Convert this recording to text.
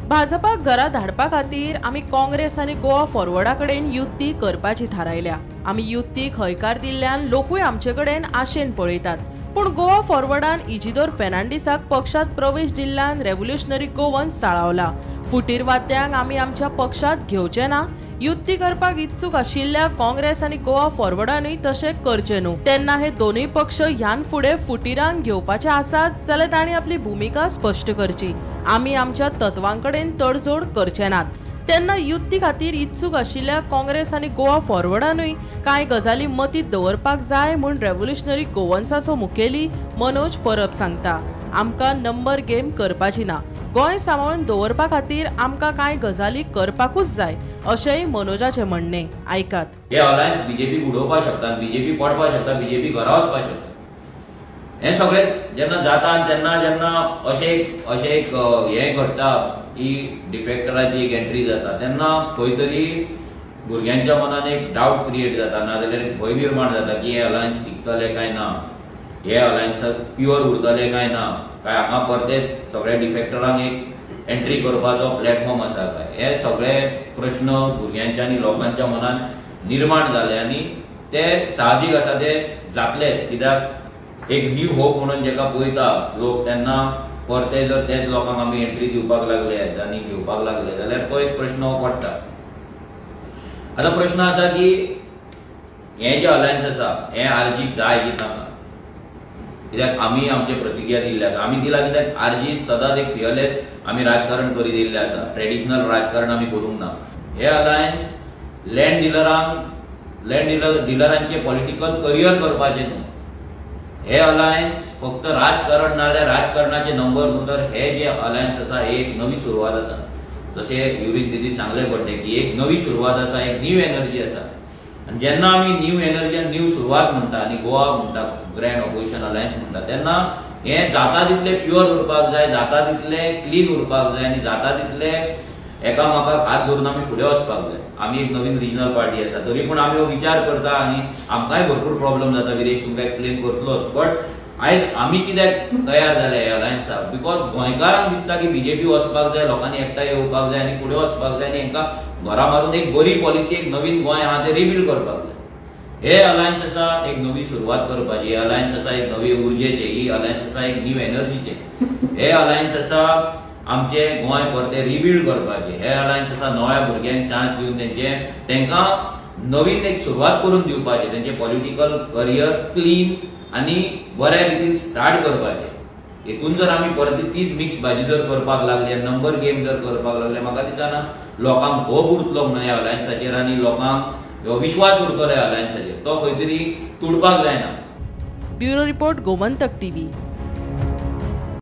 भाजपाक घरा धाडपा खातीर आमी काँग्रेस आनी गोवा फॉरवर्डा कडेन युती करपाची थारायल्या। आमी युतीक हयकार दिल्ल्यान लोकूय आमचे कडेन आशेन पळयतात। पूण गोवा फॉरवर्डान इजिदोर फेर्नांडीसाक पक्षात प्रवेश दिल्ल्यान रेव्होल्युशनरी गोवन्स साळावला। फुटीर वाद्यांक आमी आमच्या पक्षात घेवचे ना। युती करपाक इत्सूक आशिल्ल्या काँग्रेस आनी गोवा फॉरवर्डानूय तशें करचे न्हू। तेन्ना हे दोनूय पक्ष ह्यान फुडें फुटिरांक घेवपाचे आसात जाल्यार तांणी आपली भूमिका स्पश्ट करची। आमी आमच्या तत्वांकडेन तडजोड करचे नात। तेन्ना युती खातीर इत्सूक आशिल्ल्या काँग्रेस आनी गोवा फॉरवर्डानूय कांय गजाली मतींत दवरपाक जाय म्हूण रेव्होल्युशनरी गोवन्साचो मुखेली मनोज परब सांगता। आमकां नंबर गेम करपाची ना। गोंय सांबाळून दवरपा खातीर आमकां कांय गजाली करपाकूच जाय अशेंय मनोजाचें म्हणणें। आयकात। हे अलायन्स बीजेपी उडोवपाक शकता, बीजेपी पडपाक शकता, बीजेपी घरा वचपाक शकता। हे सगळें जेन्ना जाता जेन्ना अशें एक हें घडटा की डिफेक्टराची एक एंट्री जाता तेन्ना खंय तरी भुरग्यांच्या मनान एक डावट क्रिएट जाता, नाजाल्यार एक भंय निर्माण जाता की हे अलायन्स टिकतले काय ना, हे अलायन्साक प्युअर उरतले काय ना, काय हांगा परतेच सगळ्या डिफेक्टरांक एक एंट्री करपाचो प्लॅटफॉर्म आसा काय, हे सगळे प्रश्न भुरग्यांच्या आनी लोकांच्या मनान निर्माण जाले आनी ते साहजीक आसा ते जातलेच। कित्याक एक न्यू होप म्हणून जेका पळयता लोक तेन्ना परते जर तेच लोकांक आमी एंट्री दिवपाक लागले आनी घेवपाक लागले जाल्यार तो एक प्रश्न पडटा। आतां प्रश्न आसा की हे जे अलायन्स आसा हे आरजीक जाय की नाका, कित्याक आमी आमचे प्रतिक्रिया दिल्ले आसा। आमी दिला कित्याक आरजीत सदांच एक फियरलेस आमी राजकारण करी दिल्ले आसा, ट्रेडिशनल राजकारण आमी करूंक ना। हे अलायन्स लँड डिलरांचे पॉलिटिकल करियर करपाचे न्हू। हे अलायन्स फक्त राजकारण नाल्यार राजकारणाचे नंबर नंतर हे जे अलायन्स आसा हे एक नवी सुरवात आसा। जशें युरीन दिदी सांगले पडले की एक नवी सुरवात आसा, एक न्यू एनर्जी आसा। आनी जेन्ना आमी न्यू एनर्जी आनी न्यू सुरवात म्हणटा आनी गोवा म्हणटा ग्रँड ऑपोजिशन अलायन्स म्हणटा तेन्ना हे जाता तितले प्युअर उरपाक जाय, जाता तितले क्लीन उरपाक जाय आनी जाता तितले एकामेकाक हात धरून आमी फुडें वचपाक जाय। आमी एक नवीन रिजनल पार्टी आसा तरी पूण आमी हो विचार करता आनी आमकांय भरपूर प्रॉब्लेम जाता, विरेश तुमकां एक्सप्लेन करतलोच। बट आयज आमी कित्याक तयार जाले हे अलायन्साक? बिकॉज गोंयकारांक दिसता की बीजेपी वचपाक जाय, लोकांनी एकठांय येवपाक जाय आनी फुडें वचपाक जाय आनी हांकां घरा मारून एक बरी पॉलिसी, एक नवीन गोंय आहा तें रिबिल्ड करपाक जाय। हे अलायन्स आसा एक नवी सुरवात करपाची, हे अलायन्स आसा एक नवी उर्जेचे, ही अलायन्स आसा एक न्यू एनर्जीचे, हे अलायन्स आसा आमचे गोंय परते रिबिल्ड करपाचे, हे अलायन्स आसा नव्या भुरग्यांक चान्स दिवन तांकां नवीन एक सुरवात करून दिवपाची, तेंचे पॉलिटिकल करियर क्लीन आनी बऱ्या रितीन स्टार्ट करपाचे। हेतून जर आमी परत तीच मिक्स भाजी जर करपाक लागले, नंबर गेम जर करपाक लागले, म्हाका दिसना लोकांक होप उरतलो म्हणून ह्या अलायन्साचेर आनी लोकांक विश्वास उरतलो ह्या अलायन्साचेर, तो खंय तरी तुडपाक जायना। Bureau report Gomantak TV.